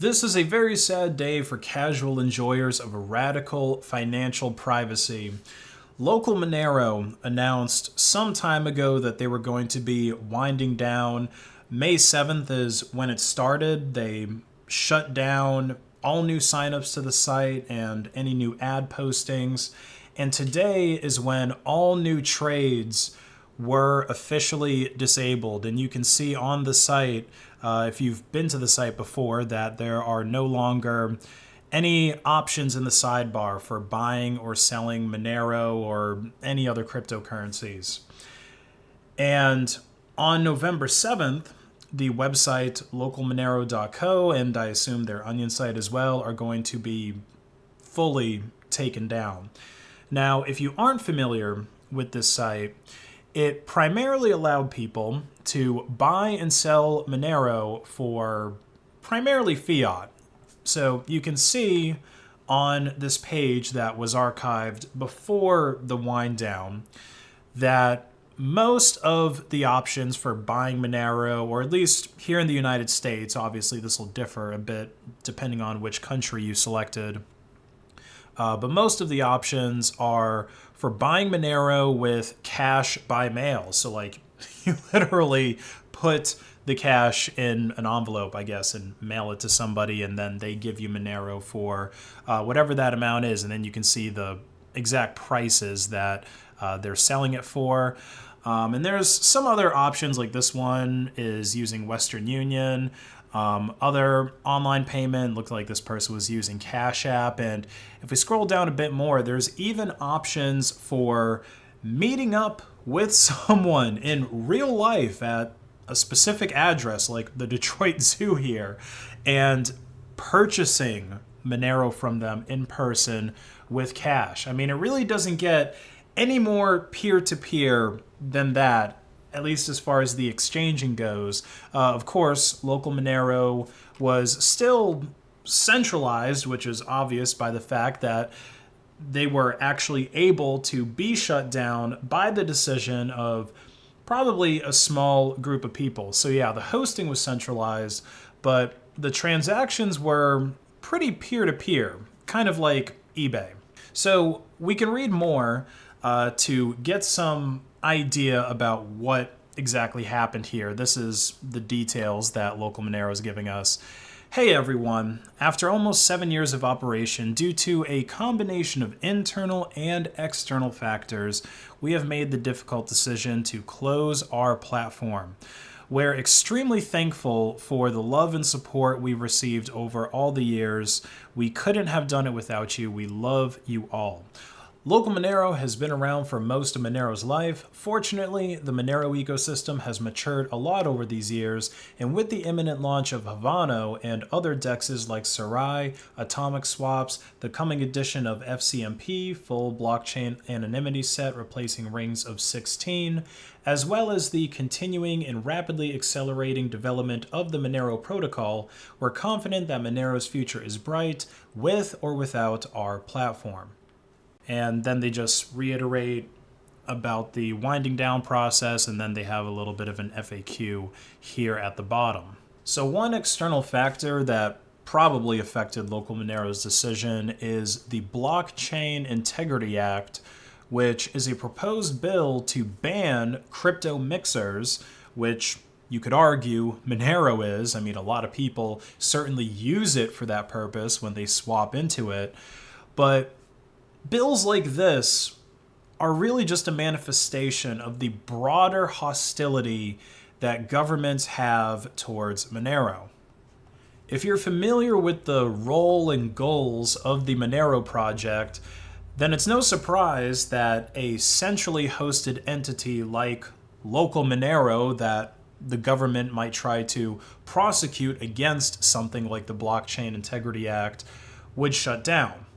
This is a very sad day for casual enjoyers of radical financial privacy. Local Monero announced some time ago that they were going to be winding down. May 7th is when it started. They shut down all new signups to the site and any new ad postings. And today is when all new trades were officially disabled. And you can see on the site, if you've been to the site before, that there are no longer any options in the sidebar for buying or selling Monero or any other cryptocurrencies. And on November 7th, the website localmonero.co, and I assume their Onion site as well, are going to be fully taken down. Now, if you aren't familiar with this site, it primarily allowed people to buy and sell Monero for primarily fiat. So you can see on this page that was archived before the wind down that most of the options for buying Monero, or at least here in the United States, obviously this will differ a bit depending on which country you selected, but most of the options are for buying Monero with cash by mail. So like you literally put the cash in an envelope, I guess, and mail it to somebody, and then they give you Monero for whatever that amount is, and then you can see the exact prices that they're selling it for. And there's some other options, like this one is using Western Union. Other online payment looked like this person was using Cash App. And if we scroll down a bit more, there's even options for meeting up with someone in real life at a specific address, like the Detroit Zoo here, and purchasing Monero from them in person with cash. I mean, it really doesn't get any more peer-to-peer than that, at least as far as the exchanging goes. Of course, Local Monero was still centralized, which is obvious by the fact that they were actually able to be shut down by the decision of probably a small group of people. So yeah, the hosting was centralized, but the transactions were pretty peer-to-peer, kind of like eBay. So we can read more to get some idea about what exactly happened here. This is the details that Local Monero is giving us. Hey everyone, after almost 7 years of operation, due to a combination of internal and external factors, we have made the difficult decision to close our platform. We're extremely thankful for the love and support we've received over all the years. We couldn't have done it without you. We love you all. Local Monero has been around for most of Monero's life. Fortunately, the Monero ecosystem has matured a lot over these years, and with the imminent launch of Haveno and other dexes like Sarai, Atomic Swaps, the coming edition of FCMP, full blockchain anonymity set replacing rings of 16, as well as the continuing and rapidly accelerating development of the Monero protocol, we're confident that Monero's future is bright, with or without our platform. And then they just reiterate about the winding down process, and then they have a little bit of an FAQ here at the bottom. So one external factor that probably affected Local Monero's decision is the Blockchain Integrity Act, which is a proposed bill to ban crypto mixers, which you could argue Monero is. I mean, a lot of people certainly use it for that purpose when they swap into it, but bills like this are really just a manifestation of the broader hostility that governments have towards Monero. If you're familiar with the role and goals of the Monero project, then it's no surprise that a centrally hosted entity like Local Monero that the government might try to prosecute against something like the Blockchain Integrity Act would shut down.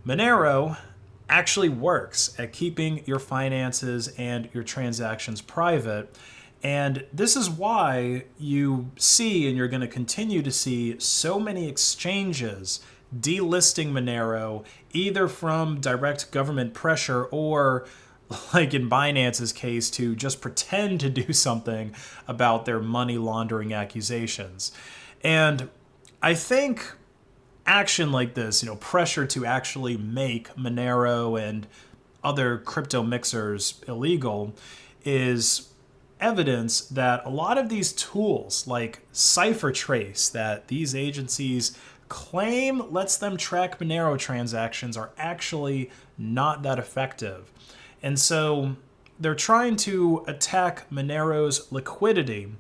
Monero actually works at keeping your finances and your transactions private, and this is why you see, and you're going to continue to see, so many exchanges delisting Monero, either from direct government pressure or, like in Binance's case, to just pretend to do something about their money laundering accusations. And I think action like this, pressure to actually make Monero and other crypto mixers illegal, is evidence that a lot of these tools like CipherTrace that these agencies claim lets them track Monero transactions are actually not that effective. And so they're trying to attack Monero's liquidity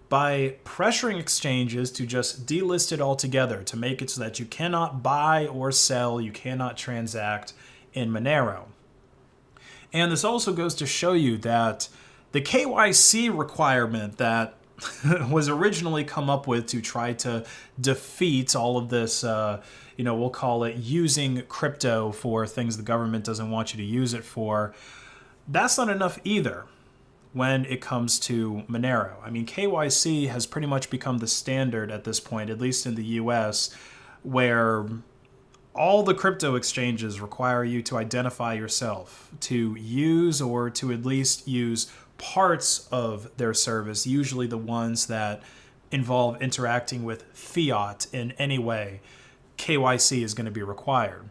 by pressuring exchanges to just delist it altogether, to make it so that you cannot buy or sell, you cannot transact in Monero. And this also goes to show you that the KYC requirement that was originally come up with to try to defeat all of this, we'll call it using crypto for things the government doesn't want you to use it for, that's not enough either when it comes to Monero. I mean, KYC has pretty much become the standard at this point, at least in the US, where all the crypto exchanges require you to identify yourself, to use or to at least use parts of their service, usually the ones that involve interacting with fiat in any way. KYC is going to be required.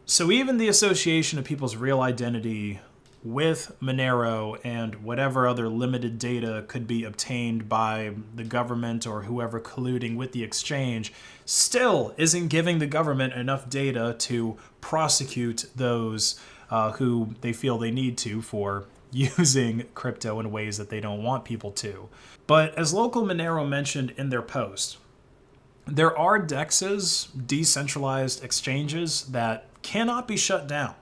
So even the association of people's real identity with Monero and whatever other limited data could be obtained by the government or whoever colluding with the exchange still isn't giving the government enough data to prosecute those who they feel they need to for using crypto in ways that they don't want people to. But as Local Monero mentioned in their post, there are DEXs, decentralized exchanges, that cannot be shut down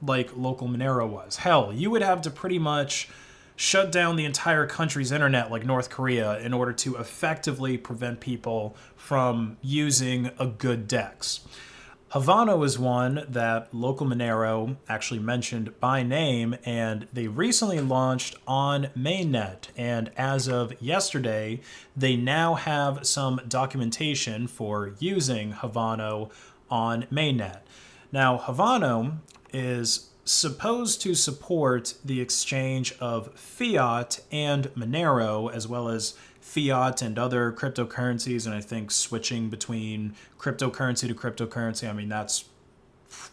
like Local Monero was. Hell, you would have to pretty much shut down the entire country's internet like North Korea in order to effectively prevent people from using a good DEX. Haveno is one that Local Monero actually mentioned by name, and they recently launched on mainnet. And as of yesterday, they now have some documentation for using Haveno on mainnet. Now, Haveno is supposed to support the exchange of fiat and Monero, as well as fiat and other cryptocurrencies, and I think switching between cryptocurrency to cryptocurrency, I mean, that's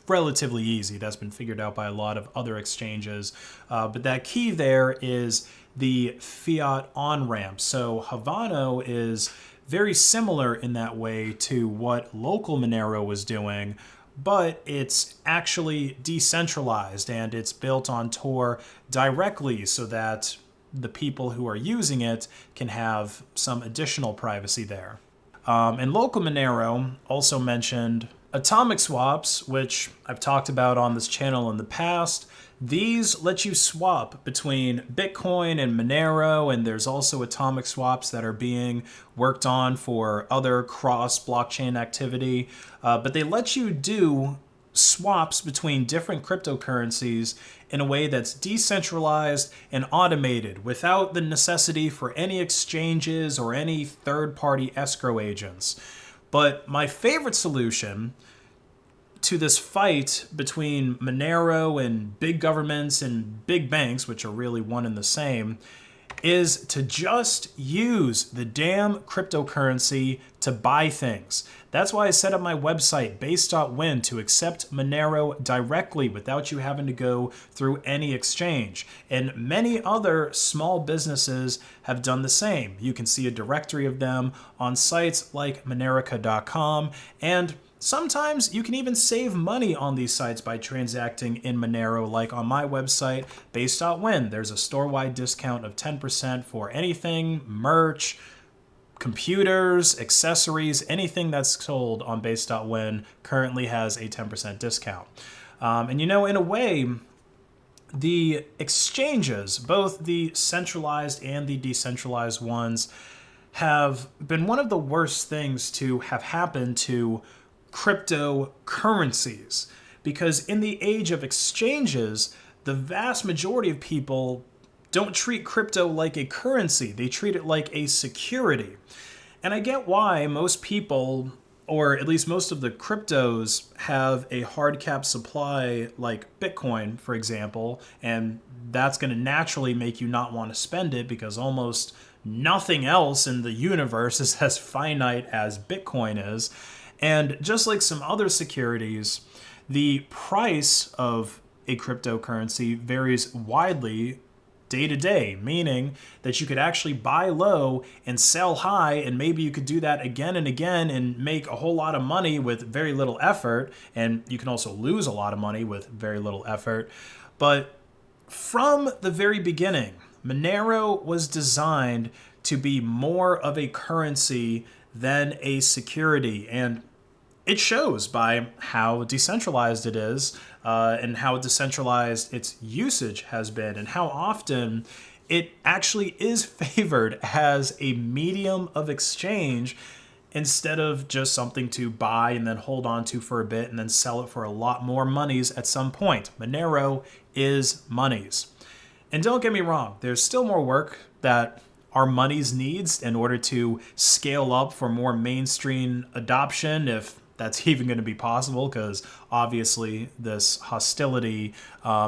relatively easy. That's been figured out by a lot of other exchanges. But that key there is the fiat on-ramp. So Haveno is very similar in that way to what Local Monero was doing, but it's actually decentralized and it's built on Tor directly so that the people who are using it can have some additional privacy there. And Local Monero also mentioned atomic swaps, which I've talked about on this channel in the past. These let you swap between Bitcoin and Monero, and there's also atomic swaps that are being worked on for other cross-blockchain activity. But they let you do swaps between different cryptocurrencies in a way that's decentralized and automated without the necessity for any exchanges or any third-party escrow agents. But my favorite solution to this fight between Monero and big governments and big banks, which are really one and the same, is to just use the damn cryptocurrency to buy things. That's why I set up my website, based.win, to accept Monero directly without you having to go through any exchange. And many other small businesses have done the same. You can see a directory of them on sites like Monerica.com, and sometimes you can even save money on these sites by transacting in Monero, like on my website, based.win. There's a store-wide discount of 10% for anything, merch, computers, accessories, anything that's sold on based.win currently has a 10% discount. And in a way, the exchanges, both the centralized and the decentralized ones, have been one of the worst things to have happened to cryptocurrencies, because in the age of exchanges, the vast majority of people don't treat crypto like a currency. They treat it like a security. And I get why most people, or at least most of the cryptos, have a hard cap supply like Bitcoin, for example, and that's going to naturally make you not want to spend it because almost nothing else in the universe is as finite as Bitcoin is. And just like some other securities, the price of a cryptocurrency varies widely day to day, meaning that you could actually buy low and sell high, and maybe you could do that again and again and make a whole lot of money with very little effort. And you can also lose a lot of money with very little effort. But from the very beginning, Monero was designed to be more of a currency than a security. And it shows by how decentralized it is, and how decentralized its usage has been, and how often it actually is favored as a medium of exchange instead of just something to buy and then hold on to for a bit and then sell it for a lot more monies at some point. Monero is monies. And don't get me wrong, there's still more work that our monies needs in order to scale up for more mainstream adoption, if that's even going to be possible, because obviously this hostility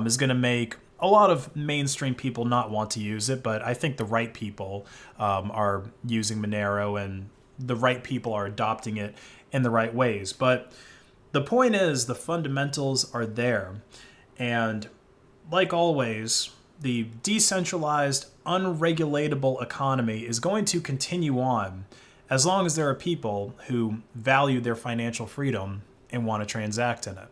is going to make a lot of mainstream people not want to use it. But I think the right people are using Monero, and the right people are adopting it in the right ways. But the point is, the fundamentals are there. And like always, the decentralized, unregulatable economy is going to continue on as long as there are people who value their financial freedom and want to transact in it.